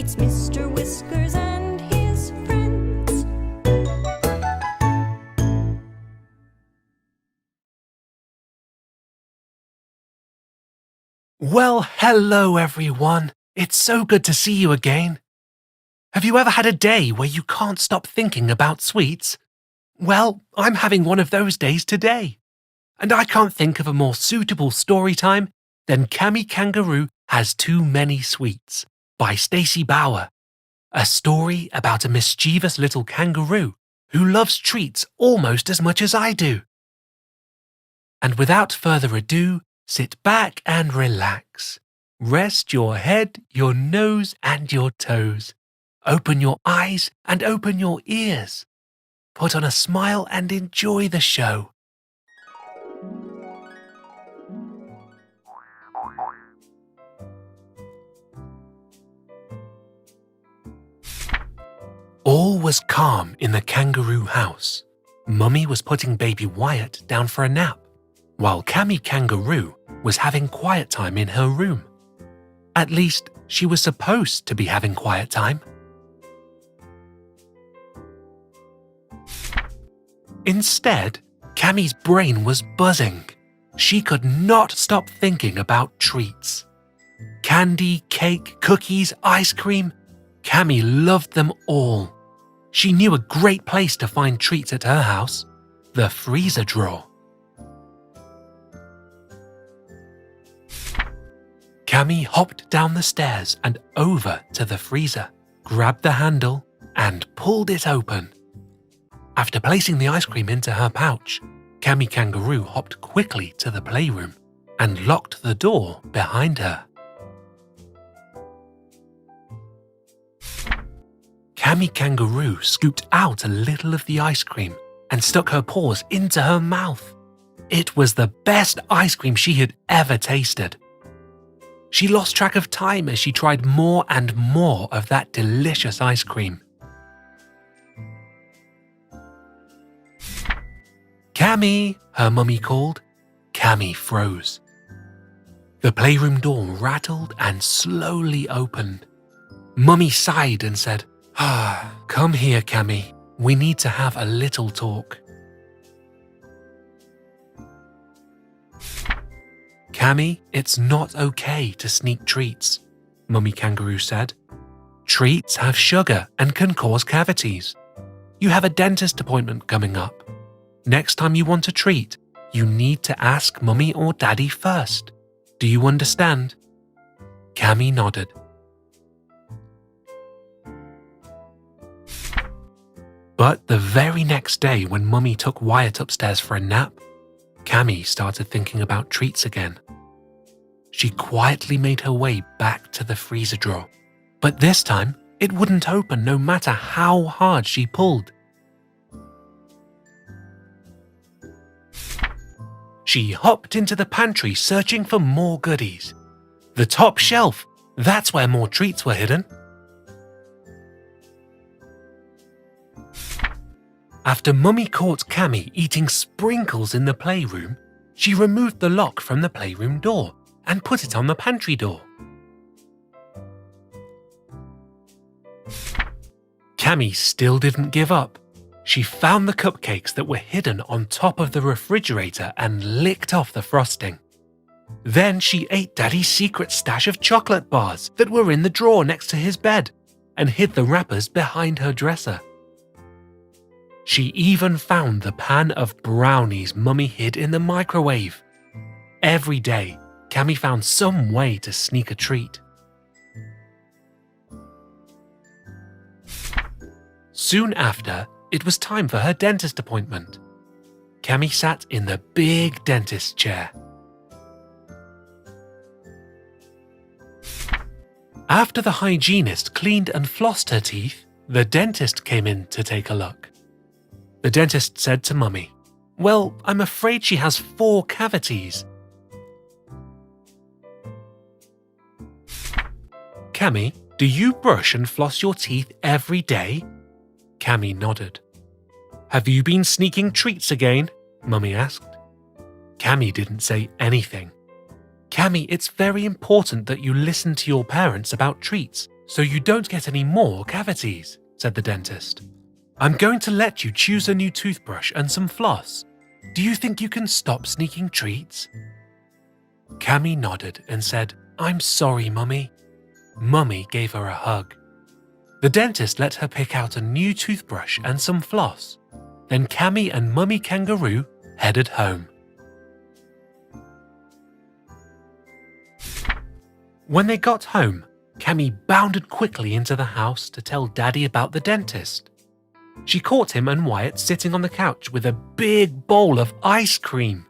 It's Mr. Whiskers and his friends. Well, hello everyone. It's so good to see you again. Have you ever had a day where you can't stop thinking about sweets? Well, I'm having one of those days today. And I can't think of a more suitable story time than Cami Kangaroo Has Too Many Sweets by Stacy Bauer. A story about a mischievous little kangaroo who loves treats almost as much as I do. And without further ado, sit back and relax. Rest your head, your nose and your toes. Open your eyes and open your ears. Put on a smile and enjoy the show. All was calm in the kangaroo house. Mummy was putting baby Wyatt down for a nap, while Cami Kangaroo was having quiet time in her room. At least, she was supposed to be having quiet time. Instead, Cami's brain was buzzing. She could not stop thinking about treats. Candy, cake, cookies, ice cream. Cami loved them all. She knew a great place to find treats at her house, the freezer drawer. Cami hopped down the stairs and over to the freezer, grabbed the handle and pulled it open. After placing the ice cream into her pouch, Cami Kangaroo hopped quickly to the playroom and locked the door behind her. Cami Kangaroo scooped out a little of the ice cream and stuck her paws into her mouth. It was the best ice cream she had ever tasted. She lost track of time as she tried more and more of that delicious ice cream. Cami, her mummy called. Cami froze. The playroom door rattled and slowly opened. Mummy sighed and said, "Come here, Cami. We need to have a little talk." "Cami, it's not okay to sneak treats," Mummy Kangaroo said. "Treats have sugar and can cause cavities. You have a dentist appointment coming up. Next time you want a treat, you need to ask Mummy or Daddy first. Do you understand?" Cami nodded. But the very next day when Mummy took Wyatt upstairs for a nap, Cami started thinking about treats again. She quietly made her way back to the freezer drawer, but this time it wouldn't open no matter how hard she pulled. She hopped into the pantry searching for more goodies. The top shelf, that's where more treats were hidden. After Mummy caught Cami eating sprinkles in the playroom, she removed the lock from the playroom door and put it on the pantry door. Cami still didn't give up. She found the cupcakes that were hidden on top of the refrigerator and licked off the frosting. Then she ate Daddy's secret stash of chocolate bars that were in the drawer next to his bed and hid the wrappers behind her dresser. She even found the pan of brownies Mummy hid in the microwave. Every day, Cami found some way to sneak a treat. Soon after, it was time for her dentist appointment. Cami sat in the big dentist chair. After the hygienist cleaned and flossed her teeth, the dentist came in to take a look. The dentist said to Mummy, "Well, I'm afraid she has 4 cavities." "Cami, do you brush and floss your teeth every day?" Cami nodded. "Have you been sneaking treats again?" Mummy asked. Cami didn't say anything. "Cami, it's very important that you listen to your parents about treats so you don't get any more cavities, said the dentist. I'm going to let you choose a new toothbrush and some floss. Do you think you can stop sneaking treats? Cami nodded and said, I'm sorry, Mummy. Mummy gave her a hug. The dentist let her pick out a new toothbrush and some floss. Then Cami and Mummy Kangaroo headed home. When they got home, Cami bounded quickly into the house to tell Daddy about the dentist. She caught him and Wyatt sitting on the couch with a big bowl of ice cream.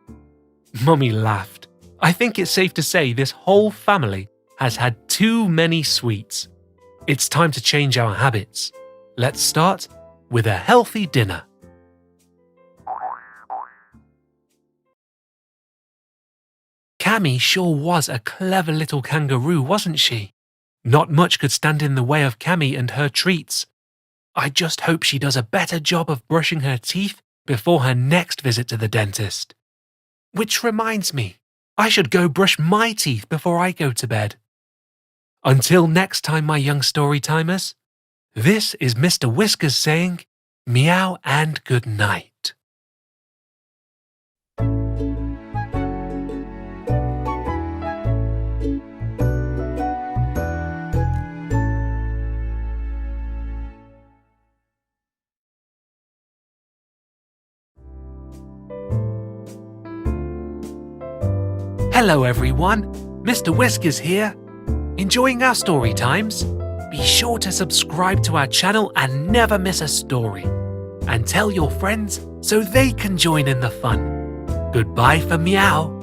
Mummy laughed. I think it's safe to say this whole family has had too many sweets. It's time to change our habits. Let's start with a healthy dinner. Cami sure was a clever little kangaroo, wasn't she? Not much could stand in the way of Cami and her treats. I just hope she does a better job of brushing her teeth before her next visit to the dentist. Which reminds me, I should go brush my teeth before I go to bed. Until next time, my young storytimers, this is Mr. Whiskers saying meow and good night. Hello everyone, Mr. Whiskers here. Enjoying our story times? Be sure to subscribe to our channel and never miss a story. And tell your friends so they can join in the fun. Goodbye for meow.